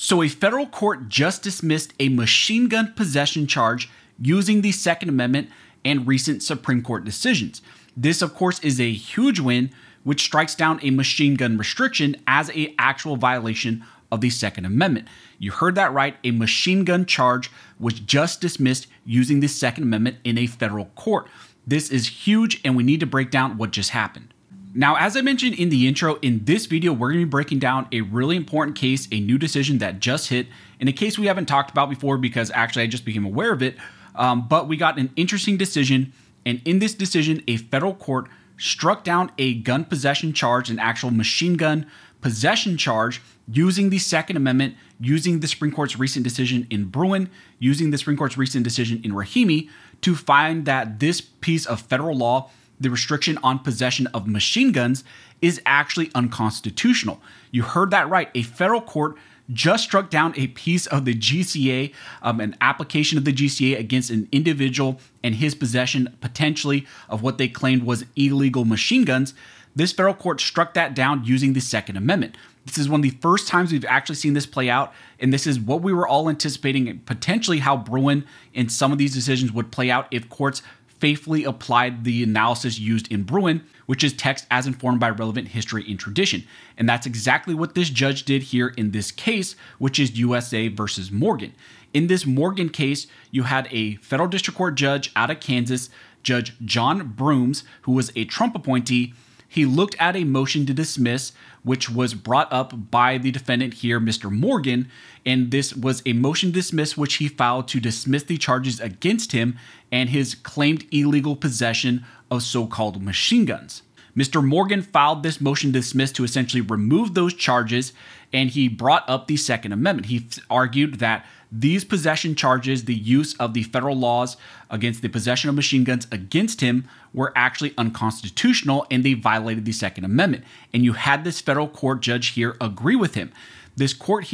So a federal court just dismissed a machine gun possession charge using the Second Amendment and recent Supreme Court decisions. This, of course, is a huge win, which strikes down a machine gun restriction as an actual violation of the Second Amendment. You heard that right, a machine gun charge was just dismissed using the Second Amendment in a federal court. This is huge, and we need to break down what just happened. Now, as I mentioned in the intro, in this video, we're going to be breaking down a really important case, a new decision that just hit, in a case we haven't talked about before because actually I just became aware of it, but we got an interesting decision, and in this decision, a federal court struck down a gun possession charge, an actual machine gun possession charge, using the Second Amendment, using the Supreme Court's recent decision in Bruin, using the Supreme Court's recent decision in Rahimi, to find that this piece of federal law, the restriction on possession of machine guns, is actually unconstitutional. You heard that right. A federal court just struck down a piece of the GCA, an application of the GCA against an individual and his possession potentially of what they claimed was illegal machine guns. This federal court struck that down using the Second Amendment. This is one of the first times we've actually seen this play out, and this is what we were all anticipating, potentially how Bruin and some of these decisions would play out if courts faithfully applied the analysis used in Bruin, which is text as informed by relevant history and tradition. And that's exactly what this judge did here in this case, which is USA versus Morgan. In this Morgan case, you had a federal district court judge out of Kansas, Judge John Brooms, who was a Trump appointee. He looked at a motion to dismiss, which was brought up by the defendant here, Mr. Morgan, and this was a motion to dismiss which he filed to dismiss the charges against him and his claimed illegal possession of so-called machine guns. Mr. Morgan filed this motion to dismiss to essentially remove those charges, and he brought up the Second Amendment. He argued that these possession charges, the use of the federal laws against the possession of machine guns against him, were actually unconstitutional and they violated the Second Amendment. And you had this federal court judge here agree with him. This judge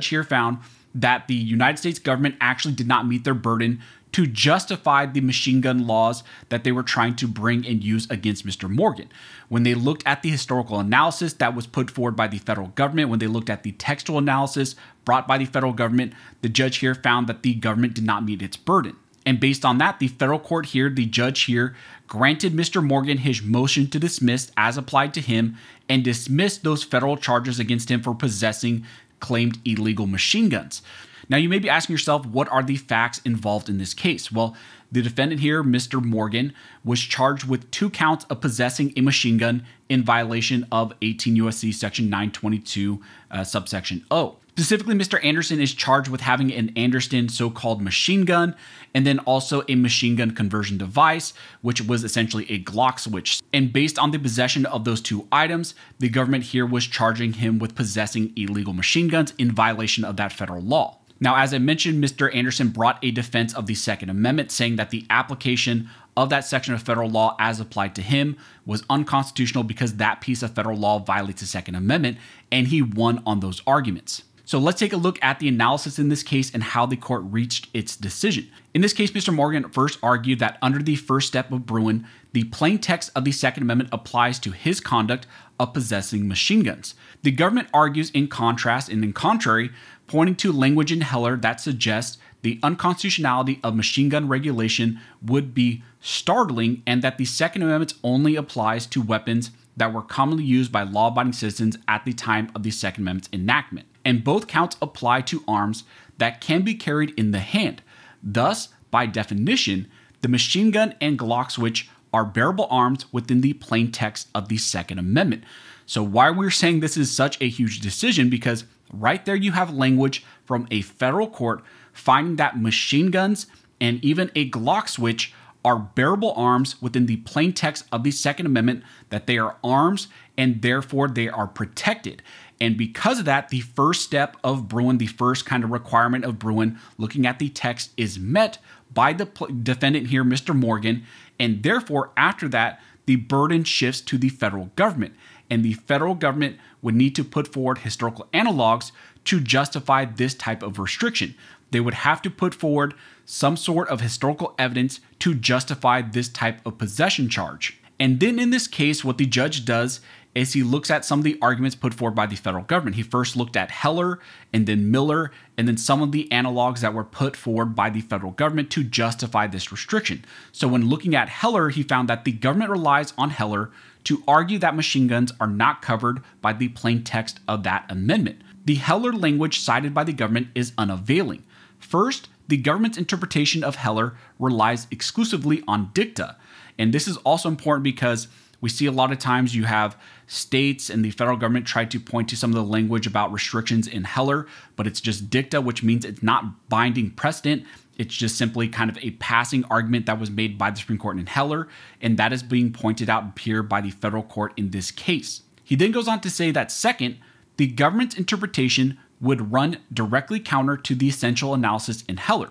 here found that the United States government actually did not meet their burden to justify the machine gun laws that they were trying to bring and use against Mr. Morgan. When they looked at the historical analysis that was put forward by the federal government, when they looked at the textual analysis brought by the federal government, the judge here found that the government did not meet its burden. And based on that, the federal court here, the judge here, granted Mr. Morgan his motion to dismiss as applied to him and dismissed those federal charges against him for possessing claimed illegal machine guns. Now, you may be asking yourself, what are the facts involved in this case? Well, the defendant here, Mr. Morgan, was charged with 2 counts of possessing a machine gun in violation of 18 U.S.C. Section 922, subsection O. Specifically, Mr. Anderson is charged with having an Anderson so-called machine gun, and then also a machine gun conversion device, which was essentially a Glock switch. And based on the possession of those 2 items, the government here was charging him with possessing illegal machine guns in violation of that federal law. Now, as I mentioned, Mr. Anderson brought a defense of the Second Amendment, saying that the application of that section of federal law as applied to him was unconstitutional because that piece of federal law violates the Second Amendment, and he won on those arguments. So let's take a look at the analysis in this case and how the court reached its decision. In this case, Mr. Morgan first argued that under the first step of Bruin, the plain text of the Second Amendment applies to his conduct of possessing machine guns. The government argues in contrast and in contrary, pointing to language in Heller that suggests the unconstitutionality of machine gun regulation would be startling and that the Second Amendment only applies to weapons that were commonly used by law-abiding citizens at the time of the Second Amendment's enactment. And both counts apply to arms that can be carried in the hand. Thus, by definition, the machine gun and Glock switch are bearable arms within the plain text of the Second Amendment. So why we're saying this is such a huge decision, because right there you have language from a federal court finding that machine guns and even a Glock switch are bearable arms within the plain text of the Second Amendment, that they are arms and therefore they are protected. And because of that, the first step of Bruin, the first kind of requirement of Bruin, looking at the text, is met by the defendant here, Mr. Morgan, and therefore after that, the burden shifts to the federal government. And the federal government would need to put forward historical analogs to justify this type of restriction. They would have to put forward some sort of historical evidence to justify this type of possession charge. And then in this case, what the judge does is he looks at some of the arguments put forward by the federal government. He first looked at Heller and then Miller and then some of the analogs that were put forward by the federal government to justify this restriction. So when looking at Heller, he found that the government relies on Heller to argue that machine guns are not covered by the plain text of that amendment. The Heller language cited by the government is unavailing. First, the government's interpretation of Heller relies exclusively on dicta. And this is also important because we see a lot of times you have states and the federal government try to point to some of the language about restrictions in Heller, but it's just dicta, which means it's not binding precedent. It's just simply kind of a passing argument that was made by the Supreme Court in Heller, and that is being pointed out here by the federal court in this case. He then goes on to say that second, the government's interpretation would run directly counter to the essential analysis in Heller.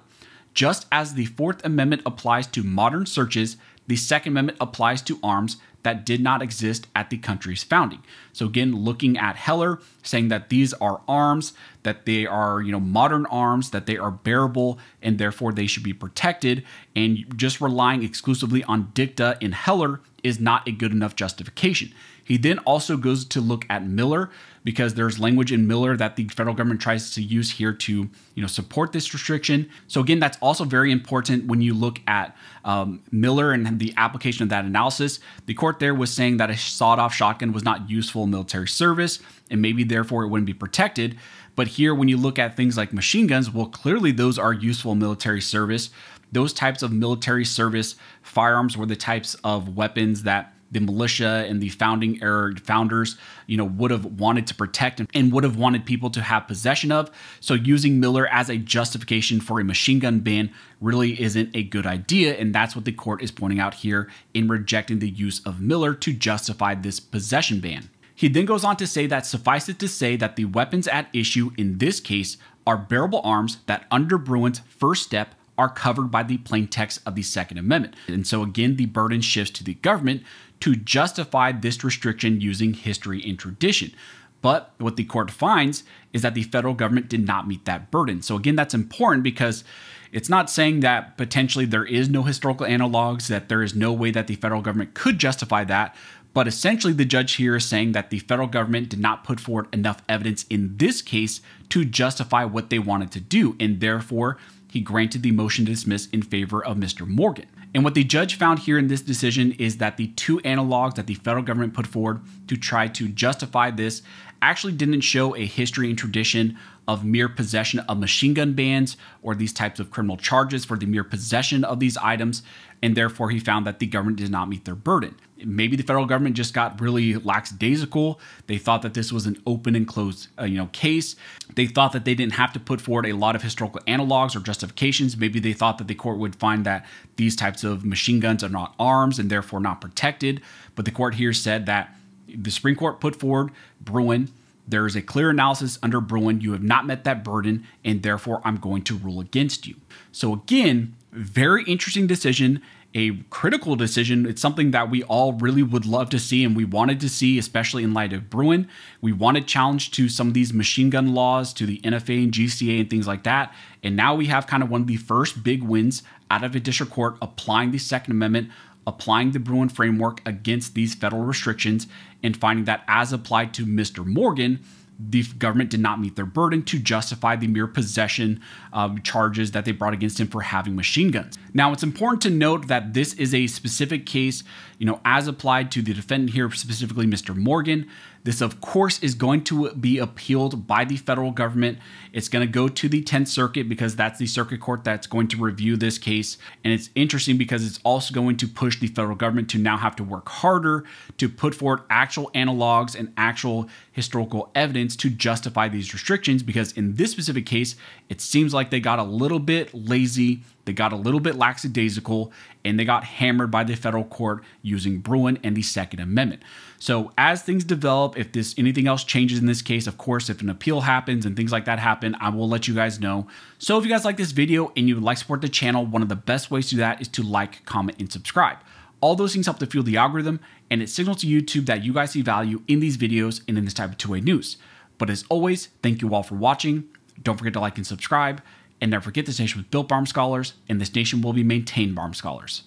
Just as the Fourth Amendment applies to modern searches, the Second Amendment applies to arms that did not exist at the country's founding. So again, looking at Heller, saying that these are arms, that they are, modern arms, that they are bearable, and therefore they should be protected. And just relying exclusively on dicta in Heller is not a good enough justification. He then also goes to look at Miller, because there's language in Miller that the federal government tries to use here to, support this restriction. So again, that's also very important when you look at Miller and the application of that analysis. The court there was saying that a sawed-off shotgun was not useful in military service, and maybe therefore it wouldn't be protected. But here, when you look at things like machine guns, well, clearly those are useful in military service. Those types of military service firearms were the types of weapons that the militia and the founders, would have wanted to protect and would have wanted people to have possession of. So using Miller as a justification for a machine gun ban really isn't a good idea. And that's what the court is pointing out here in rejecting the use of Miller to justify this possession ban. He then goes on to say that suffice it to say that the weapons at issue in this case are bearable arms that under Bruin's first step are covered by the plain text of the Second Amendment. And so again, the burden shifts to the government to justify this restriction using history and tradition. But what the court finds is that the federal government did not meet that burden. So again, that's important because it's not saying that potentially there is no historical analogs, that there is no way that the federal government could justify that. But essentially, the judge here is saying that the federal government did not put forward enough evidence in this case to justify what they wanted to do. And therefore, he granted the motion to dismiss in favor of Mr. Morgan. And what the judge found here in this decision is that the two analogs that the federal government put forward to try to justify this actually didn't show a history and tradition of mere possession of machine gun bans or these types of criminal charges for the mere possession of these items. And therefore, he found that the government did not meet their burden. Maybe the federal government just got really lackadaisical. They thought that this was an open and closed case. They thought that they didn't have to put forward a lot of historical analogs or justifications. Maybe they thought that the court would find that these types of machine guns are not arms and therefore not protected. But the court here said that the Supreme Court put forward Bruin. There is a clear analysis under Bruin. You have not met that burden, and therefore I'm going to rule against you. So again, very interesting decision, a critical decision. It's something that we all really would love to see and we wanted to see, especially in light of Bruin. We wanted challenge to some of these machine gun laws, to the NFA and GCA and things like that. And now we have kind of one of the first big wins out of a district court applying the Second Amendment, applying the Bruin framework against these federal restrictions, and finding that as applied to Mr. Morgan, the government did not meet their burden to justify the mere possession charges that they brought against him for having machine guns. Now, it's important to note that this is a specific case, as applied to the defendant here, specifically Mr. Morgan. This, of course, is going to be appealed by the federal government. It's going to go to the 10th Circuit because that's the circuit court that's going to review this case. And it's interesting because it's also going to push the federal government to now have to work harder to put forward actual analogs and actual historical evidence to justify these restrictions, because in this specific case, it seems like they got a little bit lazy, they got a little bit lackadaisical, and they got hammered by the federal court using Bruin and the Second Amendment. So as things develop, if anything else changes in this case, of course, if an appeal happens and things like that happen, I will let you guys know. So if you guys like this video and you would like to support the channel, one of the best ways to do that is to like, comment, and subscribe. All those things help to fuel the algorithm, and it signals to YouTube that you guys see value in these videos and in this type of two-way news. But as always, thank you all for watching. Don't forget to like and subscribe, and never forget this nation was built by armed scholars, and this nation will be maintained by armed scholars.